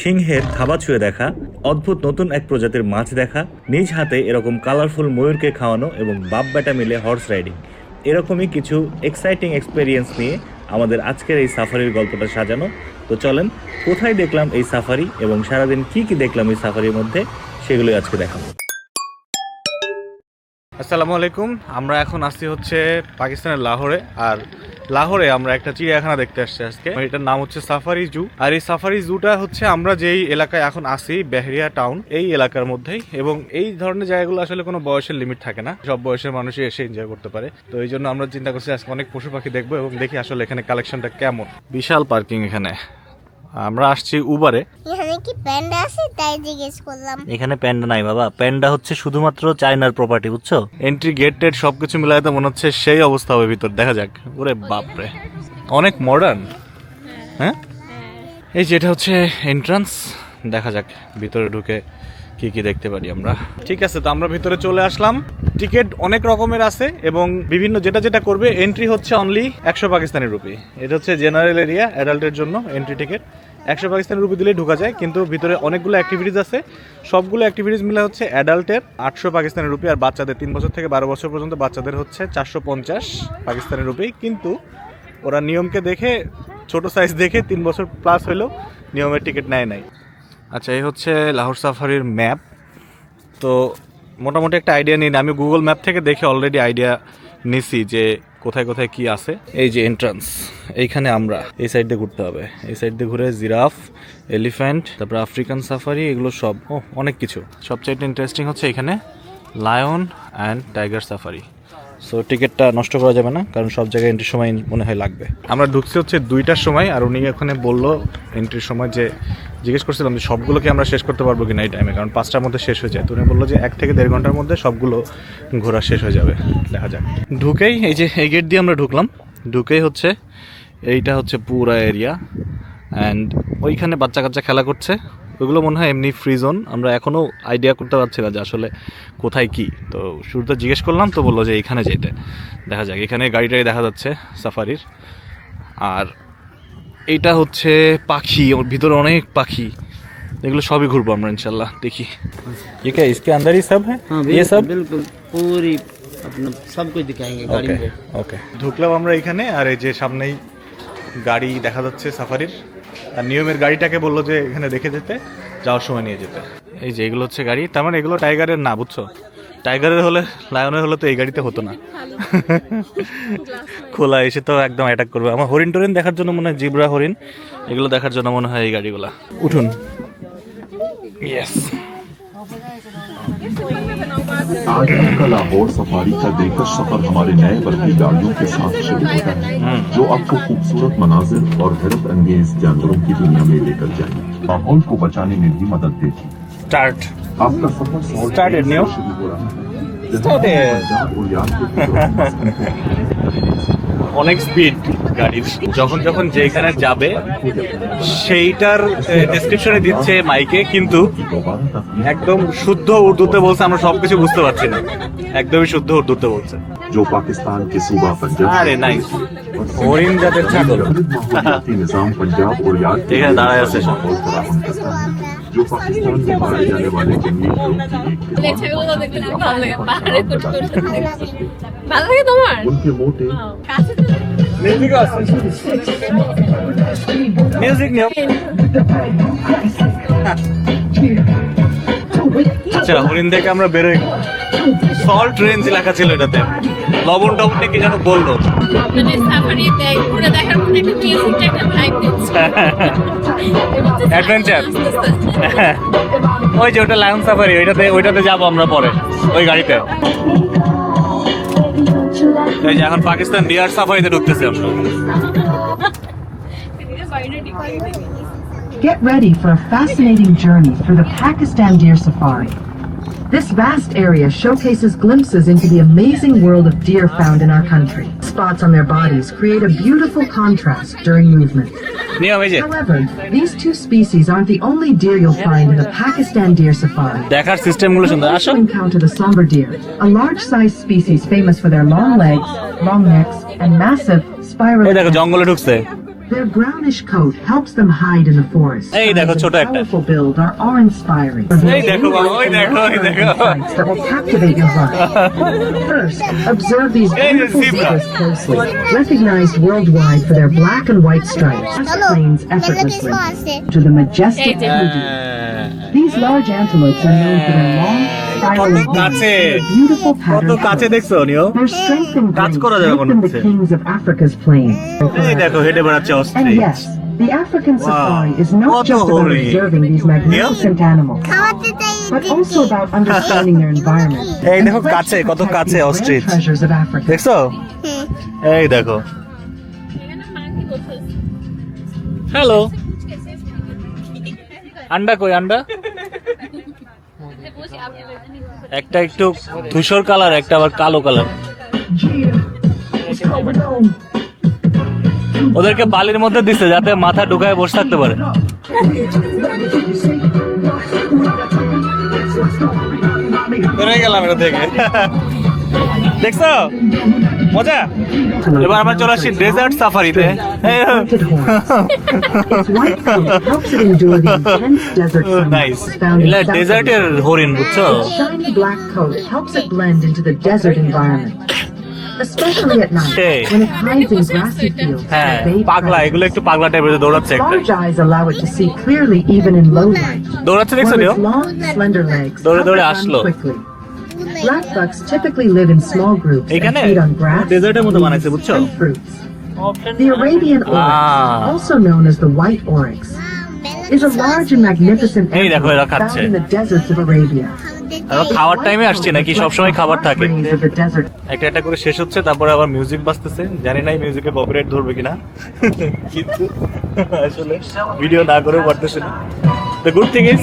সিংহের থাবা ছুঁয়ে দেখা, অদ্ভুত নতুন এক প্রজাতির মাছ দেখা, নিজ হাতে এরকম কালারফুল ময়ূরকে খাওয়ানো এবং বাপ বেটা মিলে হর্স রাইডিং, এরকমই কিছু এক্সাইটিং এক্সপেরিয়েন্স নিয়ে আমাদের আজকের এই সাফারির গল্পটা সাজানো। তো চলেন, কোথায় দেখলাম এই সাফারি এবং সারাদিন কি কি দেখলাম এই সাফারির মধ্যে, সেগুলোই আজকে দেখাবো। আসসালামু আলাইকুম। আমরা এখন আসছি হচ্ছে পাকিস্তানের লাহোরে। আর লাহোরে আমরা একটা চিড়িয়াখানা দেখতে আসছি আজকে। এটার নাম হচ্ছে সাফারি জু। আর এই সাফারি জুটা হচ্ছে আমরা যেই এলাকায় এখন আসি, বেহরিয়া টাউন, এই এলাকার মধ্যেই। এবং এই ধরনের জায়গাগুলো আসলে কোনো বয়সের লিমিট থাকে না, সব বয়সের মানুষই এসে এনজয় করতে পারে। তো এই জন্য আমরা চিন্তা করছি আজকে অনেক পশু পাখি দেখবো এবং দেখি আসলে এখানে কালেকশনটা কেমন। বিশাল পার্কিং এখানে। আমরা আসছি উবারে। এখানে কি প্যান্ডা আছে তাই জিজ্ঞেস করলাম। এখানে প্যান্ডা নাই বাবা, প্যান্ডা হচ্ছে শুধুমাত্র চায়নার প্রপার্টি, বুঝছো? এন্ট্রি গেট টেট সবকিছু মিলাই তো মনে হচ্ছে সেই অবস্থা হবে ভিতর। দেখা যাক। ওরে বাপরে, অনেক মডার্ন। হ্যাঁ, এই যেটা হচ্ছে এন্ট্রান্স। দেখা যাক ভিতরে ঢুকে কি কি দেখতে পারি আমরা। ঠিক আছে, তো আমরা ভিতরে চলে আসলাম। টিকিট অনেক রকমের আছে এবং বিভিন্ন যেটা যেটা করবে। এন্ট্রি হচ্ছে অনলি 100 পাকিস্তানি রুপি। এটা হচ্ছে জেনারেল এরিয়া, অ্যাডাল্টের জন্য এন্ট্রি টিকিট 100 পাকিস্তানি রুপি দিলেই ঢোকা যায়। কিন্তু ভিতরে অনেকগুলো অ্যাক্টিভিটিস আছে, সবগুলো অ্যাক্টিভিটিস মিলে হচ্ছে অ্যাডাল্টের 800 পাকিস্তানি রুপি, আর বাচ্চাদের 3 বছর থেকে 12 বছর পর্যন্ত বাচ্চাদের হচ্ছে 450 পাকিস্তানি রুপি। কিন্তু ওরা নিয়মকে দেখে, ছোট সাইজ দেখে 3 বছর প্লাস হলেও নিয়মের টিকিট নেয় নাই। আচ্ছা, এই হচ্ছে লাহোর সাফারির ম্যাপ। তো মোটামুটি একটা আইডিয়া নিই। আমি গুগল ম্যাপ থেকে দেখে অলরেডি আইডিয়া নিছি যে কোথায় কোথায় কি আছে। এই যে এন্ট্রান্স, এইখানে আমরা এই সাইড দিয়ে ঘুরতে হবে। এই সাইড দিয়ে ঘুরে জিরাফ, এলিফ্যান্ট, তারপর আফ্রিকান সাফারি, এগুলো সব অনেক কিছু। সবচাইতে ইন্টারেস্টিং হচ্ছে এখানে lion and tiger safari. So টিকিটটা নষ্ট করা যাবে না, কারণ সব জায়গায় এন্ট্রির সময় মনে হয় লাগবে। আমরা ঢুকছি হচ্ছে 2টার সময়, আর উনি ওখানে বললো এন্ট্রির সময় যে জিজ্ঞেস করছিলাম যে সবগুলোকে আমরা শেষ করতে পারবো কিনা এই টাইমে, কারণ 5টার মধ্যে শেষ হয়ে যায়। তো উনি বললো যে 1 থেকে 1.5 ঘন্টার মধ্যে সবগুলো ঘোরা শেষ হয়ে যাবে। দেখা যাক। ঢুকেই এই যে এই গেট দিয়ে আমরা ঢুকলাম। ঢুকেই হচ্ছে এইটা হচ্ছে পুরা এরিয়া, অ্যান্ড ওইখানে বাচ্চা কাচ্চা খেলা করছে। ওইগুলো মনে হয় এমনি ফ্রি জোন। আমরা এখনও আইডিয়া করতে পারছি না যে আসলে কোথায় কি। তো শুরুতে জিজ্ঞেস করলাম, তো বললো যে এইখানে যেতে। দেখা যাক। এখানে গাড়িটাই দেখা যাচ্ছে সাফারির। আর এইটা হচ্ছে পাখি, ওর ভিতরে অনেক পাখি, এগুলো সবই ঘুরবো আমরা ইনশাল্লাহ। দেখি ये क्या इसके अंदर ही सब है? ये सब बिल्कुल पूरी अपना सब कुछ दिखाएंगे गाड़ी में। ওকে, ঢুকলাম আমরা এখানে। আর এই যে সামনেই গাড়ি দেখা যাচ্ছে সাফারির। আর নিয়মের গাড়িটাকে বললো যে এখানে রেখে যেতে, যাওয়ার সময় নিয়ে যেতে। এই যে এগুলো হচ্ছে গাড়ি। তার মানে এগুলো টাইগারের না, বুঝছো? টাইগারের হলে, লায়নের হলে তো এই গাড়িতে হতো না। খোলা এসে তো একদম অ্যাটাক করবে। আমার হরিণ টরিন দেখার জন্য মনে হয়, জিব্রা হরিণ, এগুলো দেখার জন্য মনে হয় এই গাড়িগুলা। উঠুন। ইয়েস। आज का लाहौर सफारी का दिलकश सफर हमारे नए बर्फी गाड़ियों के साथ शुरू होता है, जो आपको खूबसूरत मनाजिर और हैरत अंगेज जानवरों की दुनिया में लेकर जाएंगे, माहौल को बचाने में भी मदद देगी। स्टार्ट। आपका सफर Started, Neo. शुरू हो रहा है। Started. पंजाब और याद অনেক স্পিড গাড়ির। যখন যখন যেখানে যাবে সেইটার ডেসক্রিপশনে দিচ্ছে মাইকে, কিন্তু একদম শুদ্ধ উর্দুতে বলছে। আমরা সবকিছু বুঝতে পারছি না, একদমই শুদ্ধ উর্দুতে বলছে। जो पाकिस्तान के सूबा पंजाब আরে নাইস। হরিণ জাতের ছাগল निजाम पंजाब और याद के এখানে दाঁড়ায় আছে সব। माहौल फराहम करता है, जो पाकिस्तान में पाए जाने वाले जंगली लोगों की एक ভালো লাগে তোমার? उनके मोटे মিউজিক আছে, মিউজিক নিও। আচ্ছা, হরিণ থেকে আমরা বেরোই। সল্ট রেঞ্জ এলাকা ছিল এটাতে, লবণ টবণ কি যেন বললো। মানে সাফারিতে ঘুরে দেখার মধ্যে একটা মিউজিকটা একটা ভাইব দিচ্ছে। অ্যাডভেঞ্চার। ওই যে ওটা লায়ন সাফারি, ওইটাতে যাবো আমরা পরে, ওই গাড়িতে। এই যে এখন পাকিস্তান ডিয়ার সাফারিতে ঢুকতেছি আমরা। Get ready for a fascinating journey through the Pakistan Deer Safari. This vast area showcases glimpses into the amazing world of deer found in our country. Spots on their bodies create a beautiful contrast during movement. নিয়ম এই যে However, these two species aren't the only deer you'll find in the Pakistan Deer Safari. দেখার সিস্টেমগুলো সুন্দর। আসো। You'll encounter the somber deer, a large-sized species famous for their long legs, long necks, and massive spiral. এই দেখো জঙ্গলে ঢুকছে। Their brownish coat helps them hide in the forest. Hey, দেখো, Size ছোট and একটা। colorful build are awe-inspiring. Hey, দেখো, বাবা, ওই দেখো, ওই দেখো। Sights that will captivate your heart. First, observe these Hey, beautiful zebra. zebras closely. Recognized worldwide for their black and white stripes, planes effortlessly to the majestic Hey, Fuji. These large antelopes are known for their long, spiraling কত কাছে, and their beautiful কত patterned কাছে coats. দেখছো নিও? Their strength and কাজ grace করা যাবে make মনে them the হচ্ছে। kings of Africa's plain. এই দেখো হেঁটে বেড়াচ্ছে And ostrich. yes, the African safari is কত not just about হরিণ। observing these magnificent animals, but also about understanding their environment. এই and দেখো pledge কাছে, to কত protect কাছে these rare ostrich। treasures of Africa. দেখছো? এই দেখো। এখানে মাংকি বসেছে। হ্যালো। আন্ডা কই আন্ডা? বসে আপনি একটা একটু ধূসর কালার, একটা আবার কালো কালার। ওদেরকে বালির মধ্যে দিচ্ছে যাতে মাথা ঢুকায় বসে থাকতে পারে। বেরিয়ে গেলাম এটা থেকে। দেখছো মজা? এবার আমরা চলে আসছি dessert সাফারিতে। Pointed horns. Its white coat helps it endure the intense desert nice. summers found in এগুলা South ডেজার্টের হরিণ বুঝছো? Its shiny black coat helps it blend into the desert environment, especially at night Hey. when it hides in grassy fields. হ্যাঁ and bay পাগলা, predators. এগুলো একটু পাগলা টাইপের দৌড়াচ্ছে একটা। Large eyes allow it to see clearly even in low light. দৌড়াচ্ছে দেখছো While নিও? its long, slender legs দৌড়ে help দৌড়ে it run আসলো। quickly. Black bucks typically live in small groups and এখানে feed on grass, ডেজার্টের মতো leaves, বানাইছে বুঝছো? and fruits. The Arabian oryx, Ah. also known as the white oryx, is a large and magnificent এই দেখো, এরা animal খাচ্ছে। found in the deserts of Arabia. আমরা খাওয়ার টাইমে আসছি নাকি সবসময় খাবার থাকে? Brings of the desert. একটা একটা করে শেষ হচ্ছে, তারপরে আবার মিউজিক বাজতেছে। জানি না এই মিউজিকে কপিরাইট ধরবে কিনা, কিন্তু আসলে ভিডিও না করেও পারতেছে না। দ্য গুড থিং ইজ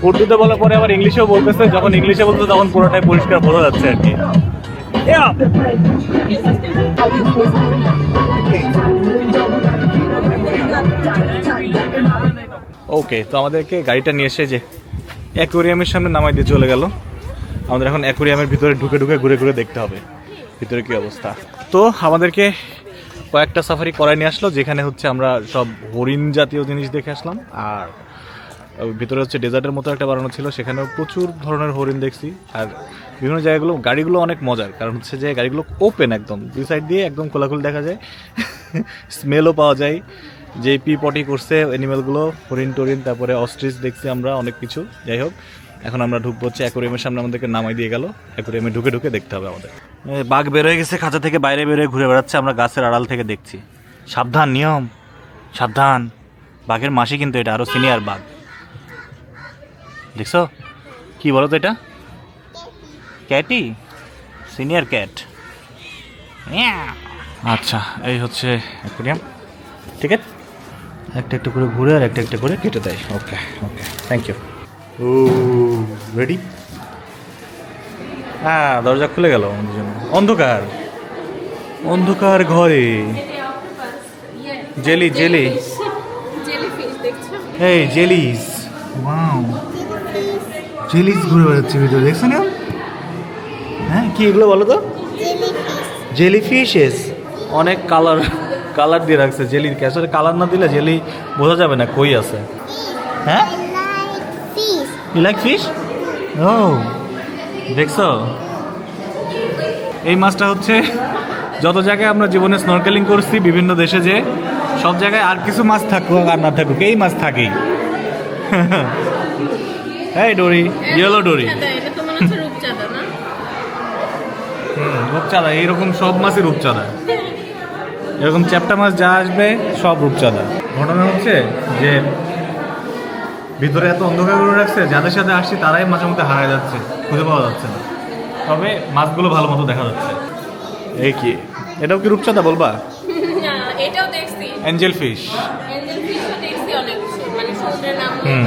উর্দুতে বলার পরে আবার ইংলিশেও বলতেছে। যখন ইংলিশে বলতে তখন পুরোটাই পরিষ্কার বোঝা যাচ্ছে আর কি। Yeah. ওকে, তো আমাদেরকে গাড়িটা নিয়ে এসে যে অ্যাকোয়ারিয়ামের সামনে নামাই দিয়ে চলে গেল। আমাদের এখন অ্যাকোয়ারিয়ামের ভিতরে ঢুকে ঢুকে ঘুরে ঘুরে দেখতে হবে ভিতরে কি অবস্থা। তো আমাদেরকে কয়েকটা সাফারি করায় নিয়ে আসলো, যেখানে হচ্ছে আমরা সব হরিণ জাতীয় জিনিস দেখে আসলাম। আর ভিতরে হচ্ছে ডেজার্টের মতো একটা বানানো ছিল, সেখানেও প্রচুর ধরনের হরিণ দেখছি। আর বিভিন্ন জায়গাগুলো, গাড়িগুলো অনেক মজার, কারণ হচ্ছে যে গাড়িগুলো ওপেন একদম, দুই সাইড দিয়ে একদম খোলাখুলি দেখা যায়, স্মেলও পাওয়া যায়। যে পি পটি করছে অ্যানিমেলগুলো, হরিণ টরিন, তারপরে অস্ট্রিচ দেখছি আমরা, অনেক কিছু। যাই হোক, এখন আমরা ঢুকবো হচ্ছে অ্যাকোয়ারিয়ামের সামনে, আমাদেরকে নামাই দিয়ে গেল। অ্যাকোয়ারিয়ামে ঢুকে ঢুকে দেখতে হবে আমাদের। বাঘ বের হয়ে গেছে খাঁচা থেকে, বাইরে বেরোয় ঘুরে বেড়াচ্ছে, আমরা গাছের আড়াল থেকে দেখছি। সাবধান, নিয়ম সাবধান। বাঘের মাসি কিন্তু এটা, আরো সিনিয়র বাঘ। দেখছো কি বলো তো এটা? ক্যাটি, সিনিয়র ক্যাট। আচ্ছা, এই হচ্ছে অ্যাকোয়ারিয়াম। ঠিক আছে, একটা একটা করে ঘুরে আর একটা একটা করে কেটে দেয়। Okay okay, thank you. ও রেডি? হ্যাঁ, দরজা খুলে গেল আমাদের জন্য। অন্ধকার অন্ধকার ঘরে জেলি জেলি, জেলিফিশ দেখছো? এই জেলিস, ওয়াও, জেলিস ঘুরে বেড়াচ্ছে ভিতরে, দেখছো না? হ্যাঁ, কি এগুলো বলো তো? জেলিফিশেস। অনেক কালার কালার দিয়ে রাখছে জেলির। আসলে কালার না দিলে জেলি বোঝা যাবে না কই আছে। হ্যাঁ, ইউ লাইক ফিশ? ও, দেখছো এই মাছটা হচ্ছে, যত জায়গায় আমরা জীবনে স্নরকেলিং করছি বিভিন্ন দেশে, যে সব জায়গায় আর কিছু মাছ থাকুক আর না থাকুক, এই মাছ থাকেই। এই ডোরি, ইয়েলো ডোরি, রূপচাঁদা, এটা তো মনে হচ্ছে রূপচাঁদা না? রূপচাঁদা। এইরকম সব মাছই রূপচাঁদা, এরকম চ্যাপ্টা মাছ যা আসবে সব রূপচাঁদা। ঘটনা হচ্ছে যে ভিতরে এত অন্ধকার করে রাখছে, যাদের সাথে আসছি তারাই মাঝে মধ্যে হারায় যাচ্ছে, খুঁজে পাওয়া যাচ্ছে না। তবে মাছগুলো ভালো মতো দেখা যাচ্ছে। এই কি, এটাও কি রূপচাঁদা বলবা? না, এটাও দেখছি, অ্যাঞ্জেল ফিশ। এঞ্জেল ফিশও দেখছি অনেক কিছু, মানে সমুদ্রের নাম। হুম।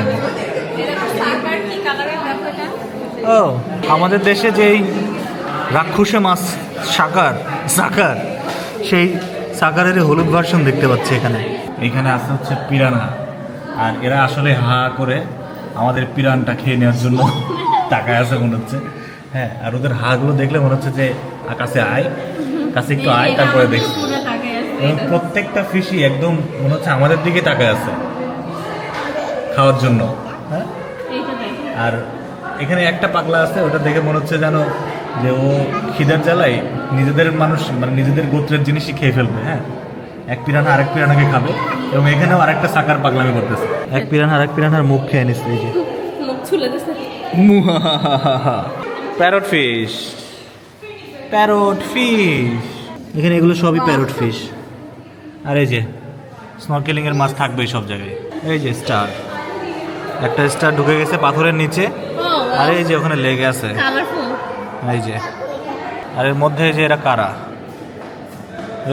এটা তো সাকার, কি কালারের ব্যাপারটা? ও, আমাদের দেশে যেই রাক্ষসে মাছ সাকার, সাকার, সেই সাকারের হলুদ ভার্সন দেখতে পাচ্ছি এখানে। এখানে আছে হচ্ছে পিরানা, আর এরা আসলে হা করে আমাদের পিরানটা খেয়ে নেওয়ার জন্য তাকায় আছে মনে হচ্ছে। হ্যাঁ, আর ওদের হাগুলো দেখলে মনে হচ্ছে যে কাছে আয়, কাছে একটু আয়, তারপরে দেখছি। পুরো তাকায় আছে। এবং প্রত্যেকটা ফিশই একদম মনে হচ্ছে আমাদের দিকে তাকায় আছে খাওয়ার জন্য। হ্যাঁ, এইটা দেখো। আর এখানে একটা পাগলা আছে, ওটা দেখে মনে হচ্ছে যেন যে ও খিদার জ্বালায় নিজেদের মানুষ মানে নিজেদের গোত্রের জিনিসই খেয়ে ফেলবে। হ্যাঁ, এক পিরানহা আরেক পিরানহাকে খাবে, এবং এখানেও আরেকটা সাকার পাগলামি করতেছে। এক পিরানহা আরেক পিরানহার মুখ খেয়ে নিচ্ছে। এই যে মুখ ছুলে দিছে। প্যারট ফিশ, প্যারট ফিশ, এখানে এগুলো সবই প্যারট ফিশ। আর এই যে স্নরকেলিং এর মাছ থাকবেই সব জায়গায়। এই যে স্টার, একটা স্টার ঢুকে গেছে পাথরের নিচে, আর এই যে ওখানে লেগে আছে। কালারফুল। এই যে, আর এর মধ্যে যে এরা কারা?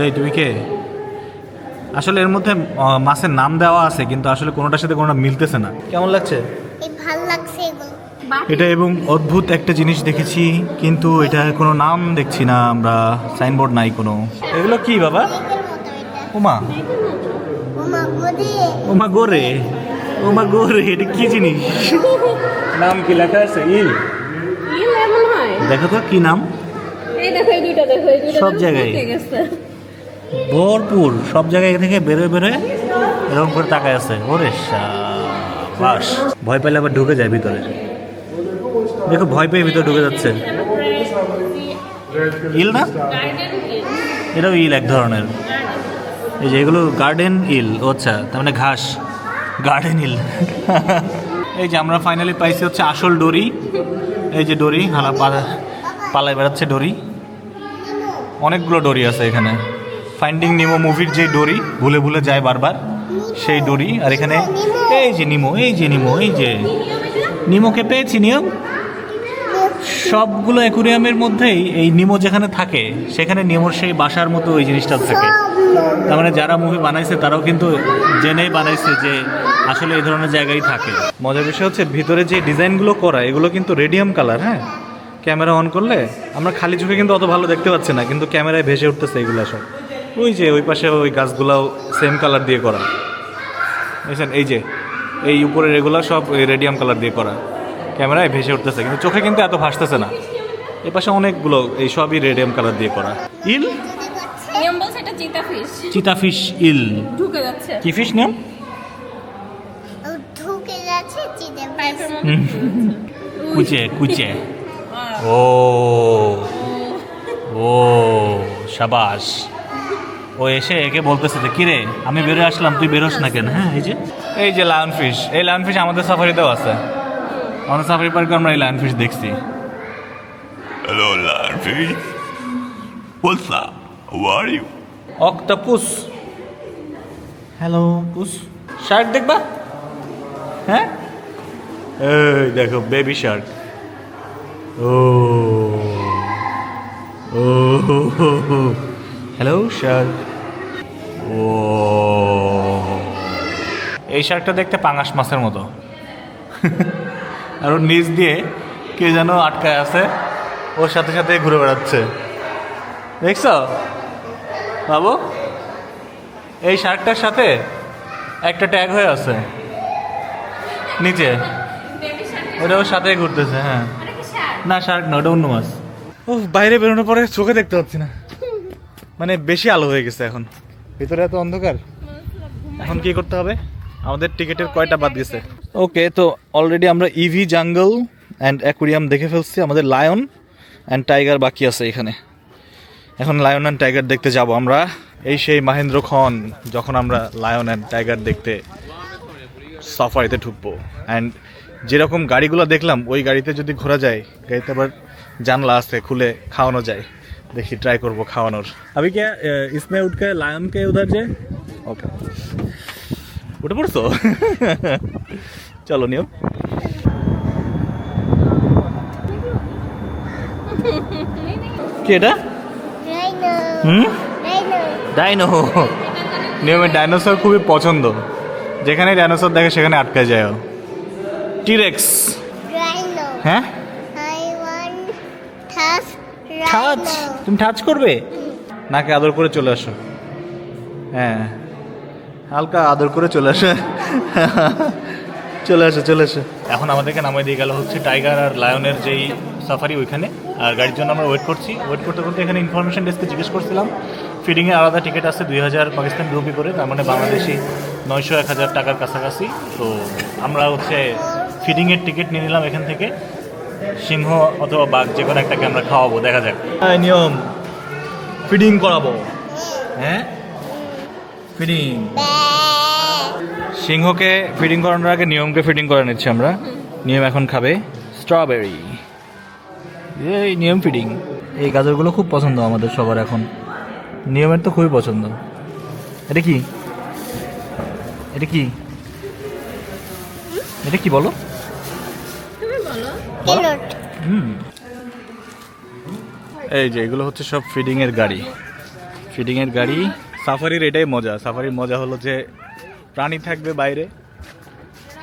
এই তুমি কে? আসলে এর মধ্যে মাছের নাম দেওয়া আছে, কিন্তু আসলে কোনোটার সাথে কোনোটা মিলতেছে না। কেমন লাগছে ভাল লাগছে এগুলো। এটা? এবং অদ্ভুত একটা জিনিস দেখেছি, কিন্তু এটা কোনো নাম দেখছি না আমরা, সাইনবোর্ড নাই কোনো। এগুলো কি বাবা? এগুলোর মতো এটা। ওমা, ওমা গদি। ওমা গোরে, ওমা গোরে, এটা কি জিনিস? নাম কি লেখা আছে? ইল। ইল এমন হয়? দেখো তো কি নাম। এই দেখো, এই দুইটা দেখো, এই দুইটা সব দেখো, জায়গায়। উঠে গেছে। ভরপুর সব জায়গায় থেকে বেরোয় বেরোয় এরকম করে তাকায় আছে। ওরে বাস, ভয় পেলে আবার ঢুকে যায় ভিতরে। দেখো ভয় পেয়ে ভিতরে ঢুকে যাচ্ছে। ইল না, গার্ডেন ইল। এটাও ইল এক ধরনের। এই যে এগুলো গার্ডেন ইল। ও আচ্ছা, তার মানে ঘাস, গার্ডেন ইল। এই যে আমরা ফাইনালি পাইছি হচ্ছে আসল ডরি। এই যে ডরি হালা পালায় বেড়াচ্ছে ডরি। অনেকগুলো ডরি আছে এখানে। ফাইন্ডিং নিমো মুভির যে ডরি ভুলে ভুলে যায় বারবার, সেই ডরি। আর এখানে এই যে নিমো, এই যে নিমো, এই যে নিমোকে পেয়েছি। নিয়ম সবগুলো অ্যাকুরিয়ামের মধ্যেই এই নিমো যেখানে থাকে সেখানে নিমোর সেই বাসার মতো ওই জিনিসটা থাকে। তার মানে যারা মুভি বানাইছে তারাও কিন্তু জেনেই বানাইছে যে আসলে এই ধরনের জায়গায় থাকে। মজার বিষয় হচ্ছে ভিতরে যে ডিজাইনগুলো করা এগুলো কিন্তু রেডিয়াম কালার। হ্যাঁ, ক্যামেরা অন করলে আমরা খালি চোখে কিন্তু অত ভালো দেখতে পাচ্ছি না, কিন্তু ক্যামেরায় ভেসে উঠতেছে এগুলো সব। ওই যে ওই পাশে ওই গাছগুলাও সেম কালার দিয়ে করা, বুঝছেন? এই যে এই উপরের এগুলো সব রেডিয়াম কালার দিয়ে করা, ক্যামেরায় ভেসে উঠতেছে, কিন্তু চোখে কিন্তু এত ভাসতেছে না। এ পাশে অনেকগুলো এই সবই রেডিয়াম কালার দিয়ে করা। ইল, নিয়ম বলছে এটা চিতা ফিশ। চিতা ফিশ, ইল। ঢুকে যাচ্ছে কি ফিশ নিয়ম? ও ঢুকে গেছে চিড়ে পাইপের মধ্যে। কুচে কুচে। ও ও শাবাশ। ও এসে একে বলতেছে যে কিরে আমি বেরো আসলাম, তুই বেরোস না কেন? হ্যাঁ, এই যে লায়ন ফিশ। এই লায়ন ফিশ আমাদের সাফারিতেও আছে। আমাদের সাফারি পার্কে আমরা এই লায়ন ফিশ দেখছি। Hello, Larry. What's up? How are you? Octopus. Hello push. Shark দেখবা? হ্যাঁ, এই দেখো বেবি শার্ক। ও ও হ্যালো শার্ক। ও এই শার্কটা দেখতে পাঙাশ মাছের মতো। আর ওর নিচ দিয়ে কে যেন আটকায় আছে, ওর সাথে সাথে ঘুরে বেড়াচ্ছে। দেখছো বাবু? এই শার্কটার সাথে একটা ট্যাগ হয়ে আছে নিচে, ওটা ওর সাথেই ঘুরতেছে। হ্যাঁ, না শার্ক না, ওটা অন্য মাছ। ও বাইরে বেরোনোর পরে চোখে দেখতে পাচ্ছি না, মানে বেশি আলো হয়ে গেছে এখন, ভিতরে এত অন্ধকার। এখন কি করতে হবে? আমাদের টিকিটের কয়টা বাদ গেছে? ওকে, তো অলরেডি আমরা ইভি জাঙ্গল অ্যান্ড অ্যাকুরিয়াম দেখে ফেলছি। আমাদের লায়ন অ্যান্ড টাইগার বাকি আছে এখানে। এখন লায়ন অ্যান্ড টাইগার দেখতে যাব আমরা। এই সেই মহেন্দ্র খন যখন আমরা লায়ন অ্যান্ড টাইগার দেখতে সাফারিতে ঢুকবো। অ্যান্ড যেরকম গাড়িগুলো দেখলাম ওই গাড়িতে যদি ঘোরা যায়, গাড়িতে আবার জানলা আছে, খুলে খাওয়ানো যায়। দেখি, ট্রাই করবো খাওয়ানোর। अभी क्या इसमें उठ के लायन के उधर जाए? ओके, উঠে পড়ছো? চলো নিয়ম। কি এটা? রাইনো হুম, রাইনো ডাইনো। নিয়মের ডাইনোসর খুবই পছন্দ, যেখানে ডাইনোসর দেখে সেখানে আটকে যায়। টিরেক্স। রাইনো হ্যাঁ, আই ওয়ান্ট টাচ টাচ। তুমি টাচ করবে? নাকে আদর করে চলে আসো। হ্যাঁ, হালকা আদর করে চলে আসো। চলে আসো, চলে আসো। এখন আমাদেরকে নামাই দিয়ে গেল হচ্ছে টাইগার আর লায়নের যেই সাফারি ওইখানে, আর গাড়ির জন্য আমরা ওয়েট করতে করতে এখানে ইনফরমেশন ডেস্কে জিজ্ঞেস করছিলাম। ফিডিংয়ে আলাদা টিকিট আছে 2000 পাকিস্তানি রুপি করে, তার মানে বাংলাদেশি 900-1000 টাকার কাছাকাছি। তো আমরা হচ্ছে ফিডিংয়ের টিকিট নিয়ে নিলাম এখান থেকে। সিংহ অথবা বাঘ যে কোনো একটাকে আমরা খাওয়াবো, দেখা যাক। নিয়ম ফিডিং করাবো, হ্যাঁ ফিডিং। সিংহকে ফিডিং করানোর আগে নিয়মকে ফিডিং করে নিচ্ছি আমরা। নিয়ম এখন খাবে স্ট্রবেরি। এই নিয়ম ফিডিং। এই গাজরগুলো খুব পছন্দ আমাদের সবার এখন, নিয়মের তো খুবই পছন্দ। এটা কি এটা কি এটা কি বলো? তুমি বলো। ক্যারট এই যে এগুলো হচ্ছে সব ফিডিংয়ের গাড়ি। সাফারির এটাই মজা। সাফারির মজা হলো যে প্রাণী থাকবে বাইরে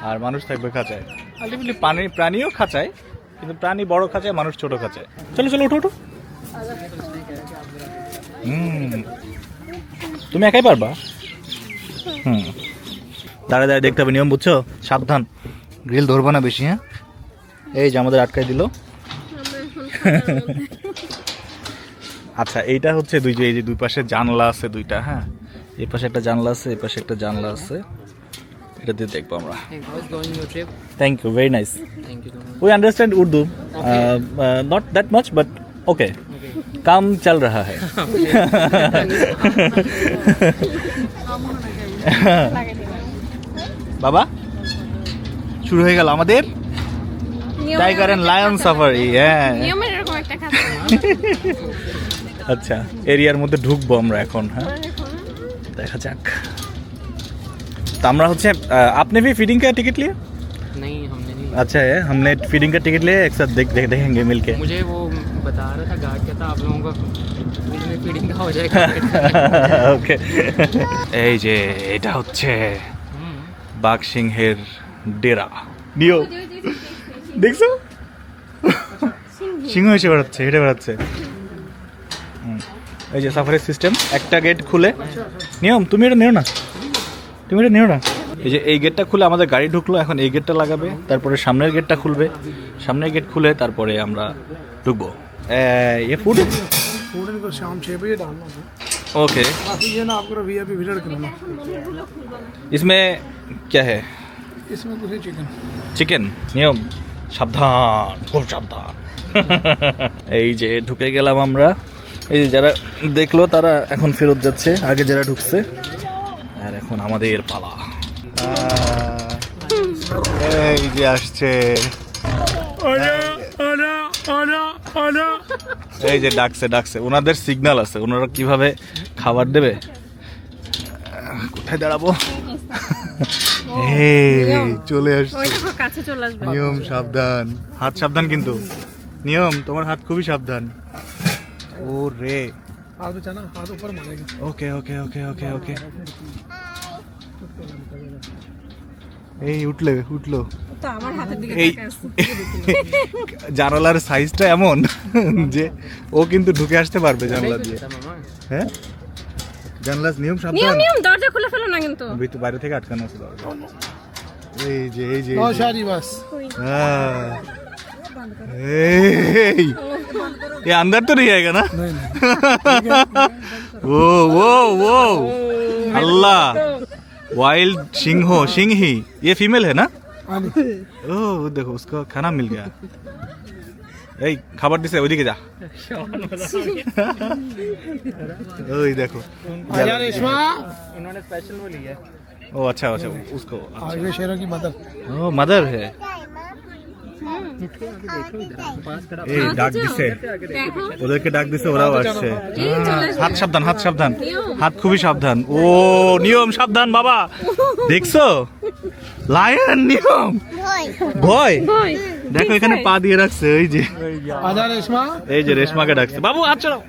আর মানুষ থাকবে খাঁচায়। আলটিমেটলি প্রাণীও খাঁচায়, কিন্তু প্রাণী বড় খাঁচায়, মানুষ ছোট খাঁচায়। চলো চলো ওঠো ওঠো। তুমি একাই পারবা? দাঁড়া দাঁড়া দেখতে হবে নিয়ম, বুঝছো? সাবধান, গ্রিল ধরবো না বেশি। হ্যাঁ, এই যে আমাদের আটকাই দিল। আচ্ছা, এইটা হচ্ছে এই যে দুই পাশে জানলা আছে দুইটা। হ্যাঁ, এই পাশে একটা জানলা আছে, এই পাশে একটা জানলা আছে। এটা দিয়ে দেখবো আমরা। Thank you, very nice. We understand Urdu, not that much, but okay. काम चल रहा है। বাবা, শুরু হয়ে গেল আমাদের টাইগার এন্ড লায়ন সাফারি। হ্যাঁ, নিয়মের এরকম একটা খাতা। আচ্ছা, এরিয়ার মধ্যে ঢুকবো আমরা এখন। হ্যাঁ, দেখা যাক। तो আমরা হচ্ছে आपने भी फीडिंग का टिकट लिया? नहीं, हमने नहीं। अच्छा है, हमने फीडिंग का टिकट लिया, एक साथ देखेंगे मिलके। मुझे वो बता रहा था गार्ड, कहता आप लोगों का फीडिंग का हो जाएगा। ওকে। এই যে এটা হচ্ছে বাঘ সিংহের ডেরা। নিও, দেখছো? সিংহ এসে বেড়াচ্ছে, হেঁটে বেড়াচ্ছে। এই যে সাফারি সিস্টেম, একটা গেট খুলে। নিয়ম, তুমি এটা নিও না, এই যে এই গেটটা খুলে আমাদের গাড়ি ঢুকলো। এখন এই গেটটা লাগাবে, তারপরে সামনের গেটটা খুলবে। সামনের গেট খুলে তারপরে আমরা ঢুকবো। ये फूड इनको शाम 6 बजे डालना है। ओके, बाकी ये ना आपको वीआईपी विजिट कराना। इसमें क्या है? इसमें कुछ चिकन। চিকেন। নিয়ম, সাবধান, খুব সাবধান। এই যে ঢুকে গেলাম আমরা। এই যে যারা দেখলো তারা এখন ফেরত যাচ্ছে, আগে যারা ঢুকছে। আর এখন আমাদের পালা। এই যে আসছে, এই যে ডাকছে। ওনাদের সিগন্যাল আছে, ওনারা কিভাবে খাবার দেবে। কোথায় দাঁড়াবো? চলে আসছে। কাছে চলে আসবে। নিয়ম সাবধান, হাত সাবধান কিন্তু। নিয়ম, তোমার হাত খুবই সাবধান। ও রে, हाथ बचाना, हाथ ऊपर मारेगा। ওকে ওকে ওকে ওকে ওকে। এই উঠলো। তো আমার হাতের দিকে এই তাকিয়ে আছে। জানালার সাইজটা এমন যে ও কিন্তু ঢুকে আসতে পারবে জানলা দিয়ে। হ্যাঁ, জানলার নিয়ম সাবধান। নিয়ম দরজা খুলে ফেলো না কিন্তু। বাইরে থেকে আটকানো আছে দরজা। এই যে बहुत शादी बस। हाँ। ये अंदर तो नहीं आएगा ना? वो अल्लाह, वाइल्ड सिंही, ये फीमेल है ना? ओह देखो, उसको खाना मिल गया। এই খাবার দিছে, ওইদিকে যা। ওই দেখো, आजा रेशमा। उन्होंने स्पेशल वो लिया है। ओ अच्छा उसको। ये शेरों की मदर। ओ मदर है। এই ডাক দিছে, ওদেরকে ডাক দিছে, ওরাও আসছে। হাত সাবধান, হাত খুবই সাবধান। ও নিয়ম সাবধান বাবা, দেখছো? লায়ন নিয়ম ভয়। দেখো এখানে পা দিয়ে রাখছে। ওই যে आजा रेशमा। এই যে রেশমাকে ডাকছে, বাবু হাত ছাড়াও।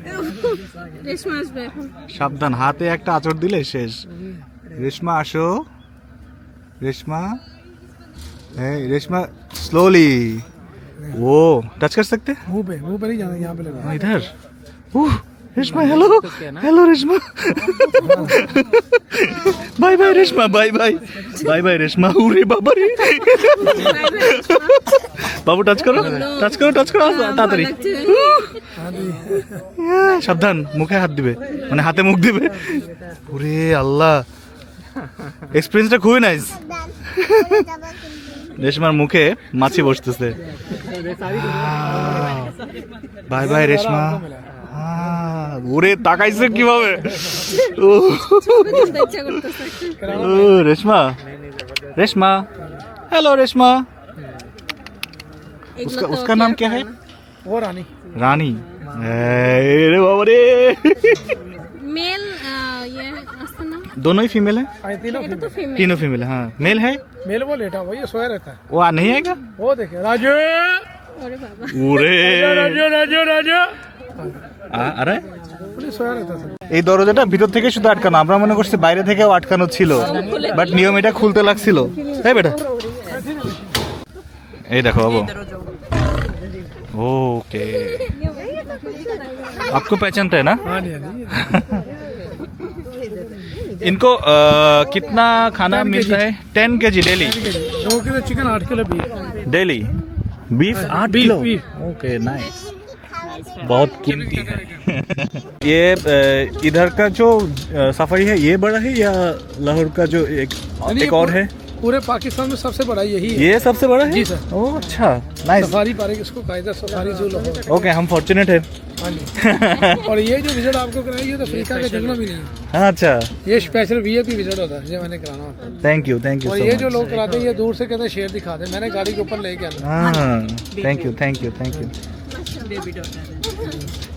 রেশমা আসবে এখন। সাবধান, হাতে একটা আঁচড় দিলে শেষ। রেশমা আসো, রেশমা। रेशमा स्लोली। वो टच कर सकते? मुंह पे नहीं जाना, यहाँ पे लगा। इधर। Reshma hello hello Reshma bye bye Reshma bye bye bye bye Reshma उरे बाबा रे बाबू टच करो ताড়াতাড়ি সাবধান মুখে হাত দিবে মানে হাতে মুখ দিবে ওরে আল্লাহ এক্সপেরিয়েন্সটা খুবই নাইস রেশমার মুখে মাছি বসতেছে বাই বাই রেশমা ওরে তাকাইছে কিভাবে ও ইচ্ছা করতেছে রেশমা रेशमा हेलो रेशमा उसका नाम क्या है वो रानी रानी अरे बाबा रे मेल ये असतं ना दोनों ही फीमेल है आई तीनों এটা তো ফিমেল तीनों फीमेल है हाँ मेल है मेल वो लेटा हुआ ये सोया रहता है वो नहीं आएगा वो देखे राजू ওরে বাবা ওরে राजू আরে पुलिस सोया रहता था এই দরজাটা ভিতর থেকে শুধু আটকানো আমরা মনে করছি বাইরে থেকেও আটকানো ছিল বাট নিয়ম এটা খুলতে লাগছিল তাই বেটা এই দেখো বাবু ओके आपको पहचानता है ना हाँ नहीं इनको कितना खाना मिलता है 10 kg daily 2 kilo chicken 8 kilo beef daily beef 8 kilo okay nice बहुत कीमती है ये इधर का जो सफारी है ये बड़ा है या लाहौर का जो एक और है पूरे पाकिस्तान में सबसे बड़ा यही है ये सबसे बड़ा है जी सर। ओह अच्छा नाइस सफारी पार्क इसको कायदा सफारी जू लाहौर ओके हम फॉर्चुनेट है हाँ जी और ये जो विजिट आपको कराई ये तो अफ्रीका के जंगलों में नहीं है हाँ अच्छा ये स्पेशल वीआईपी विजिट होता है ये मैंने कराना होता है थैंक यू और ये जो लोग कराते हैं ये दूर से कहते हैं शेर दिखा दे मैंने गाड़ी के ऊपर लेके आना हाँ थैंक यू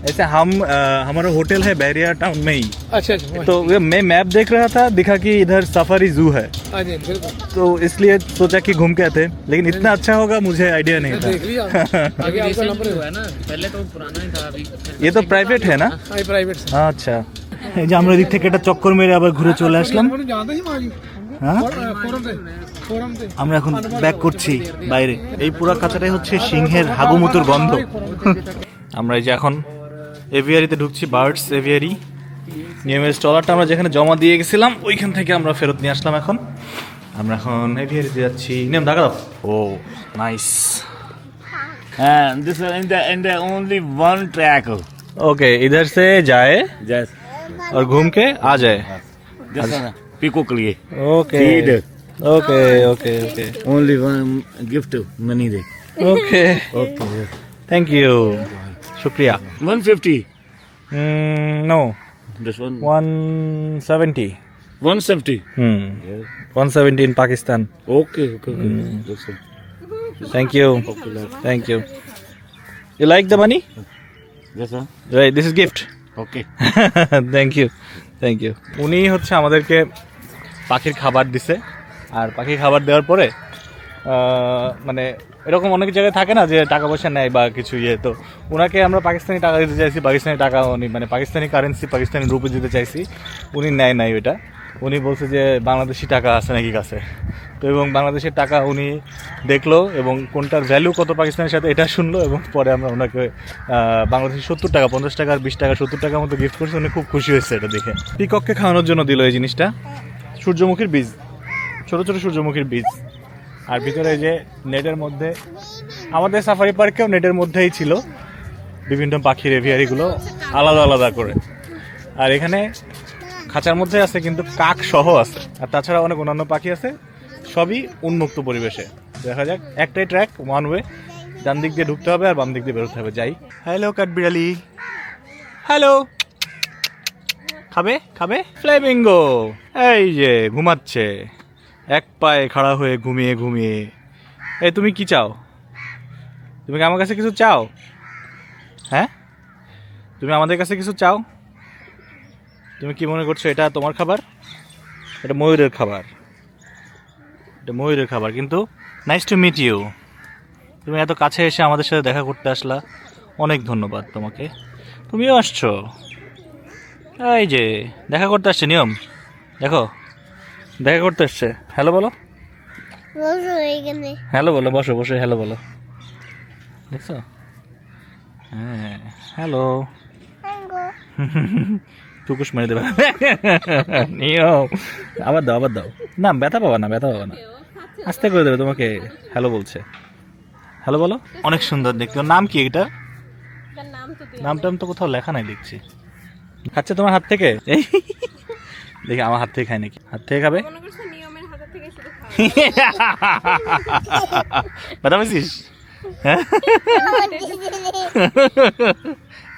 ऐसे हम हमारा होटल है बैरिया टाउन में ही अच्छा अच्छा तो मैं मैप देख रहा था दिखा कि इधर सफारी जू है हाँ जी बिल्कुल तो इसलिए सोचा कि घूम के आते लेकिन इतना अच्छा होगा मुझे आइडिया नहीं था देख लिया आगे आपका नंबर हुआ है ना पहले तो पुराना ही था अभी ये तो प्राइवेट है ना है प्राइवेट से हाँ अच्छा এই যে আমরা এদিক থেকে একটা চক্কর মেরে আবার ঘুরে চলে আসলাম जानते ही माजी হ্যাঁ फोरम पे আমরা এখন ব্যাক করছি বাইরে এই পুরো কাঁচাটাই হচ্ছে সিংহের হাগুমুতুর গন্ধ আমরা এই যে এখন এভিয়ারিতে ঢুকছি বার্ডস এভিয়ারি নিয়মের স্টলারটা আমরা যেখানে জমা দিয়ে গেছিলাম ওইখান থেকে আমরা ফেরত নিয়ে আসলাম এখন আমরা এখন এভিয়ারিতে যাচ্ছি নিয়ম ঢাকা দাও ও nice And this is in the only one track. Okay इधर से जाए Yes. और घूम के आ जाए This one, Pico के लिए. Okay Feed. Okay okay okay Only one gift money दे. Okay Okay. थैंक यू शुक्रिया 150. No This one 170 170. 170 in Pakistan Okay. This one. thank you you like the money This one. right this is gift Okay. Thank you উনি হচ্ছে আমাদেরকে পাখির খাবার দিছে আর পাখির খাবার দেওয়ার পরে মানে এরকম অনেক জায়গায় থাকে না যে টাকা পয়সা নেয় বা কিছু ইয়ে তো ওনাকে আমরা পাকিস্তানি টাকা দিতে চাইছি পাকিস্তানি টাকা উনি মানে পাকিস্তানি কারেন্সি পাকিস্তানি রুপি দিতে চাইছি উনি নেয় নাই ওইটা উনি বলছে যে বাংলাদেশি টাকা আছে নাকি কাছে তো এবং বাংলাদেশের টাকা উনি দেখলো এবং কোনটার ভ্যালু কত পাকিস্তানের সাথে এটা শুনলো এবং পরে আমরা ওনাকে বাংলাদেশি 70 টাকা 50 টাকা আর 20 টাকা 70 টাকার মতো গিফট করছে উনি খুব খুশি হয়েছে এটা দেখে পিকককে খাওয়ানোর জন্য দিল এই জিনিসটা সূর্যমুখীর বীজ ছোট ছোট সূর্যমুখীর বীজ আর ভিতরে যে নেটের মধ্যে আমাদের সাফারি পার্কেও নেটের মধ্যেই ছিল বিভিন্ন পাখির এভিয়ারিগুলো আলাদা আলাদা করে আর এখানে খাঁচার মধ্যে আছে কিন্তু কাক সহ আছে আর তাছাড়া অনেক অন্যান্য পাখি আছে সবই উন্মুক্ত পরিবেশে দেখা যাক একটাই ট্র্যাক ওয়ান ওয়ে ডান দিক দিয়ে ঢুকতে হবে আর বাম দিক দিয়ে বেরোতে হবে যাই হ্যালো কাঠবিড়ালি হ্যালো খাবে খাবে ফ্লেমিঙ্গো এই যে ঘুমাচ্ছে এক পায়ে খাড়া হয়ে ঘুমিয়ে ঘুমিয়ে এই তুমি কি চাও তুমি কি আমার কাছে কিছু চাও হ্যাঁ তুমি আমাদের কাছে কিছু চাও তুমি কি মনে করছো এটা তোমার খাবার এটা ময়ূরের খাবার এটা ময়ূরের খাবার কিন্তু নাইস টু মিট ইউ তুমি এত কাছে এসে আমাদের সাথে দেখা করতে আসলা অনেক ধন্যবাদ তোমাকে তুমিও আসছো এই যে দেখা করতে আসছে নিয়ম দেখো দেখা করতে আসছে হ্যালো বলো হ্যালো বলো বসো বসে হ্যালো বলো দেখছো হ্যাঁ হ্যালো টুকুস মেরে দেবে নিয়ম। আবার দাও আবার দাও, না ব্যথা পাবা না, ব্যথা পাবা না, আস্তে করে দেবে তোমাকে। হ্যালো বলছে, হ্যালো বলো। অনেক সুন্দর দেখতে। ওর নাম কি এটা? নামটা তো কোথাও লেখা নাই দেখছি। খাচ্ছে তোমার হাত থেকে? এই দেখি আমার হাত থেকে খায় নাকি? হাত থেকে খাবে? ব্যথা পেয়েছিস? হ্যাঁ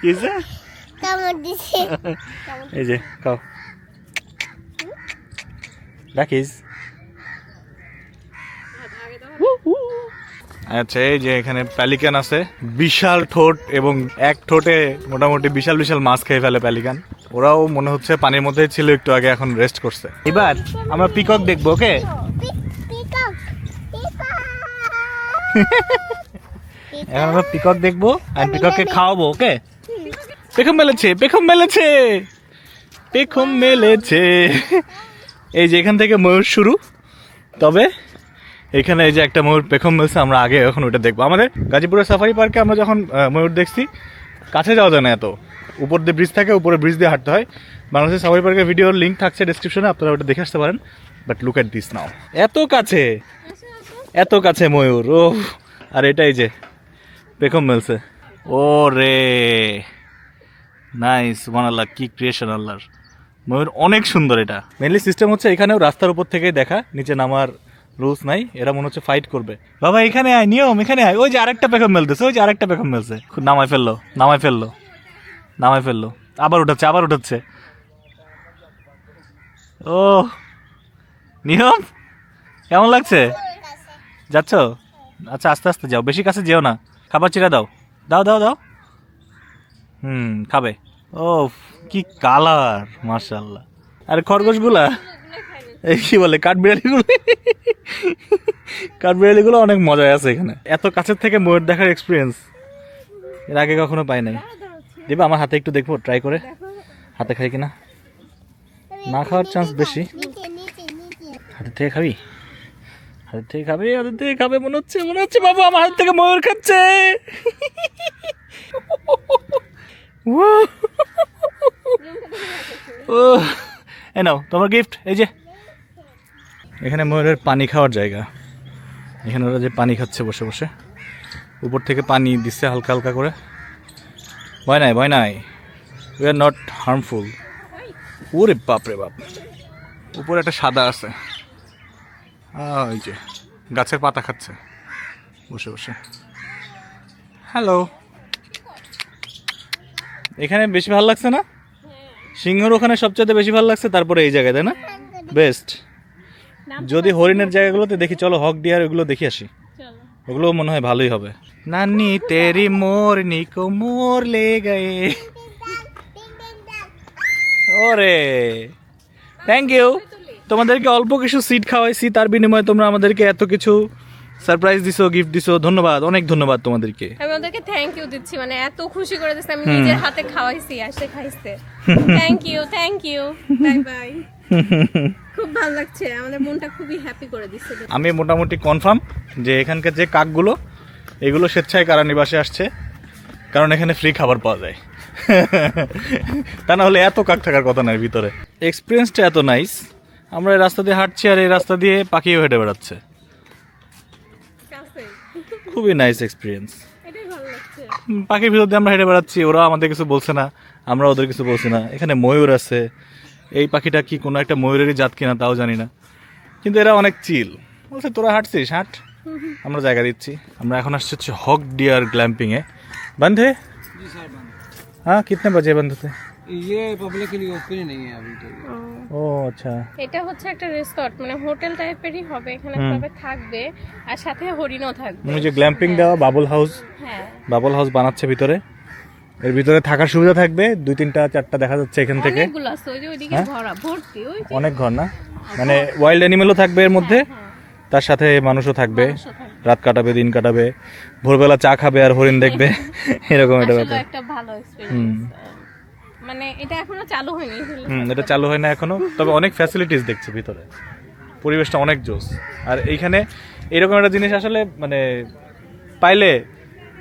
কি হয়েছে? এই যে খাও, রাখিস। আচ্ছা, এই যে এখানে প্যালিকান আছে, বিশাল ঠোঁট, এবং এক ঠোঁটে মোটামুটি বিশাল বিশাল মাছ খেয়ে ফেলে প্যালিকান। ওরাও মনে হচ্ছে পানির মধ্যে ছিল একটু আগে, এখন রেস্ট করছে। এবার আমরা পিকক দেখবো, ওকে? এখন আমরা পিকক দেখবো আর পিকককে খাওয়াবো, ওকে? পেখম মেলেছে, পেখম মেলেছে, পেখম মেলেছে। এই যে এখান থেকে ময়ূর শুরু, তবে এখানে এই যে একটা ময়ূর পেখম মেলছে, আমরা আগে এখন ওটা দেখবো। আমাদের গাজীপুরের সাফারি পার্কে আমরা যখন ময়ূর দেখছি, কাছে যাওয়া যায় না, এত উপর দিয়ে ব্রিজ থাকে, উপরে ব্রিজ দিয়ে হাঁটতে হয়। বাংলাদেশের সাফারি পার্কের ভিডিওর লিঙ্ক থাকছে ডেসক্রিপশনে, আপনারা ওটা দেখে আসতে পারেন। But look at this now, এত কাছে, এত কাছে ময়ূর। ও আর এটাই যে পেখম মেলছে। ও রে নাইস, সুবহানাল্লাহ, কি ক্রিয়েশন আল্লাহর। ময়ূর অনেক সুন্দর। এটা মেনলি সিস্টেম হচ্ছে এখানেও রাস্তার উপর থেকেই দেখা, নিচে নামার রুলস নাই। এরা মনে হচ্ছে ফাইট করবে। বাবা এখানে আয়, নিয়ম এখানে আয়। ওই যে আরেকটা পেখম মেলতেছে, ওই যে আরেকটা পেখম মেলছে। নামাই ফেললো, নামাই ফেললো, নামাই ফেললো, আবার উঠাচ্ছে, আবার উঠাচ্ছে। ও নিয়ম, কেমন লাগছে? যাচ্ছ? আচ্ছা আস্তে আস্তে যাও, বেশি কাছে যেও না। খাবার চিরা দাও, দাও দাও দাও। খাবে। ও কি কালার, মাশাআল্লাহ। আর খরগোশগুলা এই কি বলে, কাঠবিড়ালিগুলো, কাঠবিড়ালিগুলো অনেক মজায় আছে এখানে। এত কাছের থেকে ময়ূর দেখার এক্সপিরিয়েন্স এর আগে কখনো পাই নাই। দিবা আমার হাতে একটু দেখবো, ট্রাই করে হাতে খাই কিনা। না খাওয়ার চান্স বেশি। হাতের থেকে খাবি? হাতের থেকে খাবে, হাতের থেকে খাবে মনে হচ্ছে, মনে হচ্ছে বাবা আমার হাত থেকে ময়ূর খাচ্ছে। ও এই নাও তোমার গিফট। এই যে এখানে ময়ূরের পানি খাওয়ার জায়গা। এখানে ওরা যে পানি খাচ্ছে বসে বসে, উপর থেকে পানি দিচ্ছে হালকা হালকা করে। ভয় নাই, ভয় নাই, উই আর নট হার্মফুল। ওরে বাপ রে বাপ, উপরে একটা সাদা আছে, ওই যে গাছের পাতা খাচ্ছে বসে বসে। হ্যালো, এখানে বেশি ভালো লাগছে না? সিংহর ওখানে সবচেয়ে বেশি ভালো লাগছে, তারপরে এই জায়গায়, তাই না? বেস্ট। যদি হরিণের জায়গাগুলোতে দেখি, চলো হক ডিয়ার ওগুলো দেখে আসি, ওগুলো মনে হয় ভালোই হবে। নানি তেরি মোরনি কো মোর লে গয়ে। ওরে থ্যাংক ইউ, তোমাদেরকে অল্প কিছু সিট খাওয়াইছি, তার বিনিময়ে তোমরা আমাদেরকে এত কিছু সারপ্রাইজ দিছো, গিফট দিছো। ধন্যবাদ, অনেক ধন্যবাদ তোমাদেরকে। আমি ওদেরকে থ্যাংক ইউ দিচ্ছি, মানে এত খুশি করে দিচ্ছে, আমি নিজের হাতে খাওয়াইছি আর সে খাইছে। Thank you, thank you, bye bye. খুব ভালো লাগছে, আমাদের মনটা খুবই হ্যাপি করে দিচ্ছে। আমি মোটামুটি কনফার্ম যে এখানকার যে কাকগুলো, এগুলো স্বেচ্ছায় কারানিবাসে আসছে, কারণ এখানে ফ্রি খাবার পাওয়া যায়। তা না হলে এত কাক থাকার কথা নয় ভিতরে। এক্সপিরিয়েন্সটা এত নাইস। আমরা এই রাস্তা দিয়ে হাঁটছি আর এই রাস্তা দিয়ে পাখিও হেঁটে বেড়াচ্ছে। খুবই নাইস এক্সপিরিয়েন্স। পাখির ভিতর দিয়ে আমরা হেঁটে বেড়াচ্ছি, ওরা আমাদের কিছু বলছে না, আমরা ওদের কিছু বলছি না। এখানে ময়ূর আছে, এই পাখিটা কি কোনো একটা ময়ূরেরই জাত কিনা তাও জানি না, কিন্তু এরা অনেক চিল। বলছে তোরা হাঁটছিস হাঁট, আমরা জায়গা দিচ্ছি। আমরা এখন আসছি হচ্ছে হক ডিয়ার গ্ল্যাম্পিংয়ে। बंद है? जी सर बंद। हाँ, कितने बजे बंद होते हैं? ये पब्लिक के लिए ओपन ही नहीं है अभी तो। ও আচ্ছা, এটা হচ্ছে একটা রিসর্ট, মানে হোটেল টাইপেরই হবে। এখানে সবাই থাকবে আর সাথে হরিণও থাকবে। ওই যে গ্ল্যাম্পিং দেওয়া বাবল হাউস, হ্যাঁ বাবল হাউস বানাচ্ছে ভিতরে। এর ভিতরে থাকার সুবিধা থাকবে, 2, 3, 4টা দেখা যাচ্ছে এখান থেকে। অনেকগুলো আছে, ওই যে ওইদিকে ভরা ভর্তি, ওই যে অনেক ঘর না, মানে ওয়াইল্ড অ্যানিমেলও থাকবে এর মধ্যে, তার সাথে মানুষও থাকবে, রাত কাটাবে, দিন কাটাবে, ভোরবেলা চা খাবে আর হরিণ দেখবে, এরকম একটা ব্যাপার। একটা ভালো এক্সপেরিয়েন্স। মানে এটা এখনো চালু হয়নি। এটা চালু হয় না এখনো, তবে অনেক ফ্যাসিলিটিস দেখছি ভিতরে, পরিবেশটা অনেক জোস। আর এইখানে এরকম একটা জিনিস আসলে মানে পাইলে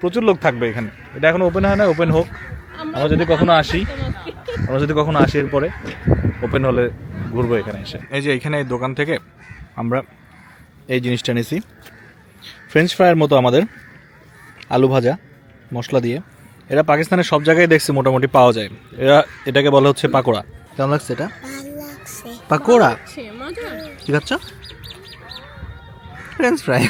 প্রচুর লোক থাকবে এখানে। এটা এখনো ওপেন হয় না, ওপেন হোক, আমরা যদি কখনো আসি আমরা যদি কখনো আসি এরপরে ওপেন হলে ঘুরবো এখানে এসে। এই যে এখানে এই দোকান থেকে আমরা এই জিনিসটা নিয়েছি, ফ্রেঞ্চ ফ্রাইয়ের মতো আমাদের আলু ভাজা মশলা দিয়ে। এটা পাকিস্তানের সব জায়গায় দেখছি মোটামুটি পাওয়া যায়। এটাকে বলা হচ্ছে পাকোড়া। কেমন লাগছে এটা? পাকোড়া কি খাচ্ছ? French fry.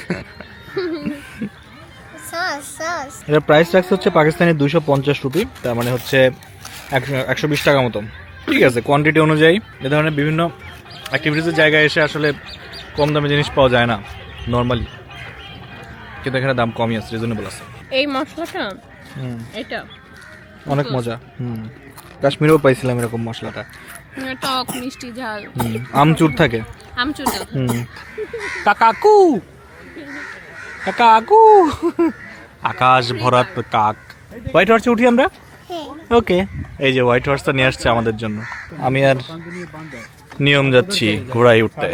এটার প্রাইস রাখছে হচ্ছে পাকিস্তানি 250 রুপি, তার মানে হচ্ছে 120 টাকা মতো। ঠিক আছে, কোয়ান্টিটি অনুযায়ী এ ধরনের বিভিন্ন অ্যাক্টিভিটিসের জায়গায় এসে আসলে কম দামে জিনিস পাওয়া যায় না নর্মালি, কিন্তু এখানে দাম কমই আছে, রিজনেবল আছে। এই মশলাটা এটা অনেক মজা। কাশ্মীরেও পাইছিলাম এরকম মশলাটা, টক মিষ্টি ঝাল, আমচুর থাকে। আমচুর কাকাকু কাকাকু, আকাশ ভরা কাক। হোয়াইট হর্সে উঠি আমরা। ওকে, এই যে হোয়াইট হর্সটা নিয়ে আসছে আমাদের জন্য। আমি আর নিয়ম যাচ্ছি ঘোড়ায় উঠতে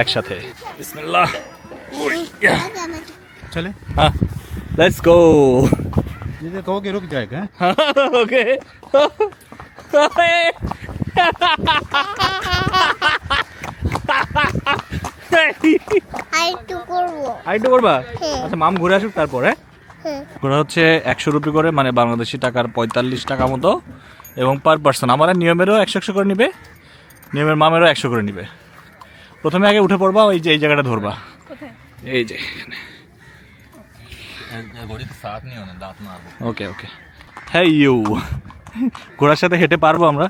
একসাথে। বিসমিল্লাহ, चले হ্যাঁ, লেটস গো। ये कहोगे रुक जाएगा। ওকে, আরেকটু করবা? আচ্ছা, মাম ঘুরে আসুক তারপর। হ্যাঁ, ঘোরা হচ্ছে 100 রুপি করে, মানে বাংলাদেশি টাকার 45 টাকা মতো, এবং পার পার্সন। আমার নিয়মেরও 100 করে নিবে, নিয়মের মামেরও 100 করে নিবে। প্রথমে আগে উঠে পড়বা, ওই যে এই জায়গাটা ধরবা, এই যে ওকে ওকে। হ্যাঁ, ইউ ঘোড়ার সাথে হেঁটে পারবো আমরা?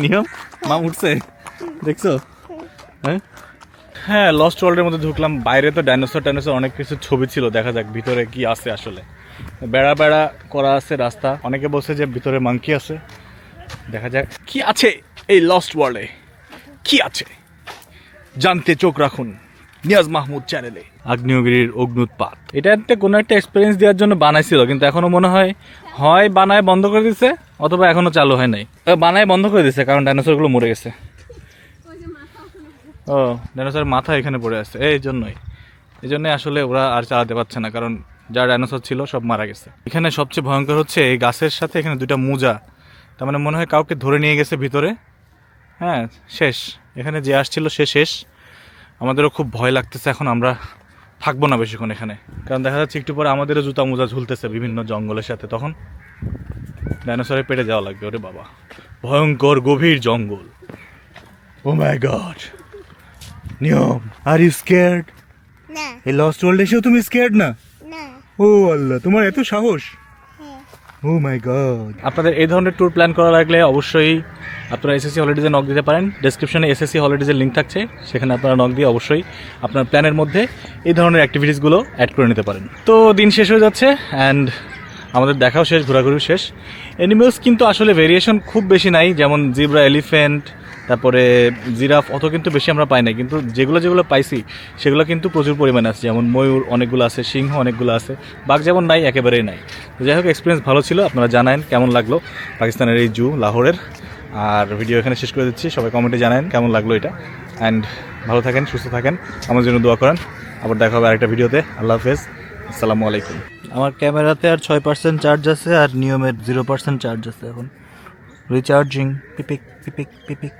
নিয়ম মাম উঠছে, দেখছো? হ্যাঁ হ্যাঁ, লস্ট ওয়ার্ল্ডের মধ্যে ঢুকলাম। বাইরে তো ডাইনোসর অনেক কিছু ছবি ছিল, দেখা যাক ভিতরে কি আছে। আসলে বেড়া বেড়া করা আছে রাস্তা, অনেকে বলছে যে ভিতরে মাংকি আছে। দেখা যাক কি আছে এই লস্ট ওয়ার্ল্ডে, কি আছে জানতে চোখ রাখুন নিয়াজ মাহমুদ চ্যানেলে। আগ্নেয়গিরির অগ্নুৎপাত, এটা একটা কোনো একটা এক্সপিরিয়েন্স দেওয়ার জন্য বানাইছিল, কিন্তু এখনো মনে হয় হয় বানায় বন্ধ করে দিছে, অথবা এখনো চালু হয় নাই। বানায় বন্ধ করে দিছে কারণ ডাইনোসরগুলো মরে গেছে। ও, ডাইনোসরের মাথা এখানে পড়ে আছে, এই জন্যই আসলে ওরা আর চালাতে পারছে না, কারণ যা ডাইনোসর ছিল সব মারা গেছে। এখানে সবচেয়ে ভয়ঙ্কর হচ্ছে এই গাছের সাথে এখানে দুইটা মোজা, তার মানে মনে হয় কাউকে ধরে নিয়ে গেছে ভিতরে। হ্যাঁ, শেষ, এখানে যে আসছিল সে শেষ। আমাদেরও খুব ভয় লাগতেছে, এখন আমরা থাকবো না বেশিক্ষণ এখানে, কারণ দেখা যাচ্ছে একটু পরে আমাদেরও জুতা মোজা ঝুলতেছে বিভিন্ন জঙ্গলের সাথে, তখন ডাইনোসরের পেটে যাওয়া লাগবে। ওরে বাবা, ভয়ঙ্কর গভীর জঙ্গল। ও মাই গড, নিয়ম, আর ইউ স্কেয়ার্ড? না এই লস্ট ওয়ার্ল্ড এসেও তুমি স্কেয়ার্ড না? না ও আল্লাহ, তোমার এত সাহস! ও মাই গড। আপনাদের এই ধরনের ট্যুর প্ল্যান করা লাগলে অবশ্যই আপনারা এসএসসি হলিডেজে নক দিতে পারেন। ডেসক্রিপশনে এসএসসি হলিডেজের লিঙ্ক থাকছে, সেখানে আপনারা নক দিয়ে অবশ্যই আপনার প্ল্যানের মধ্যে এই ধরনের অ্যাক্টিভিটিসগুলো অ্যাড করে নিতে পারেন। তো দিন শেষ হয়ে যাচ্ছে, অ্যান্ড আমাদের দেখাও শেষ, ঘোরাঘুরিও শেষ। অ্যানিমেলস কিন্তু আসলে ভেরিয়েশন খুব বেশি নাই, যেমন জিব্রা, এলিফ্যান্ট, তারপরে জিরাফ, অত কিন্তু বেশি আমরা পাই না, কিন্তু যেগুলো পাইছি সেগুলো কিন্তু প্রচুর পরিমাণে আছে। যেমন ময়ূর অনেকগুলো আছে, সিংহ অনেকগুলো আছে, বাঘ যেমন নাই, একেবারেই নাই। যাই হোক, এক্সপিরিয়েন্স ভালো ছিল। আপনারা জানান কেমন লাগলো পাকিস্তানের এই জু লাহোরের। আর ভিডিও এখানে শেষ করে দিচ্ছি, সবাই কমেন্টে জানান কেমন লাগলো এটা। অ্যান্ড ভালো থাকেন, সুস্থ থাকেন, আমার জন্য দোয়া করেন। আবার দেখা হবে আরেকটা ভিডিওতে। আল্লাহ হাফেজ, আসসালামু আলাইকুম। আমার ক্যামেরাতে আর 6% চার্জ আছে, আর নিয়মের 0% চার্জ আছে। এখন রিচার্জিং, পিপিক পিপিক পিপিক।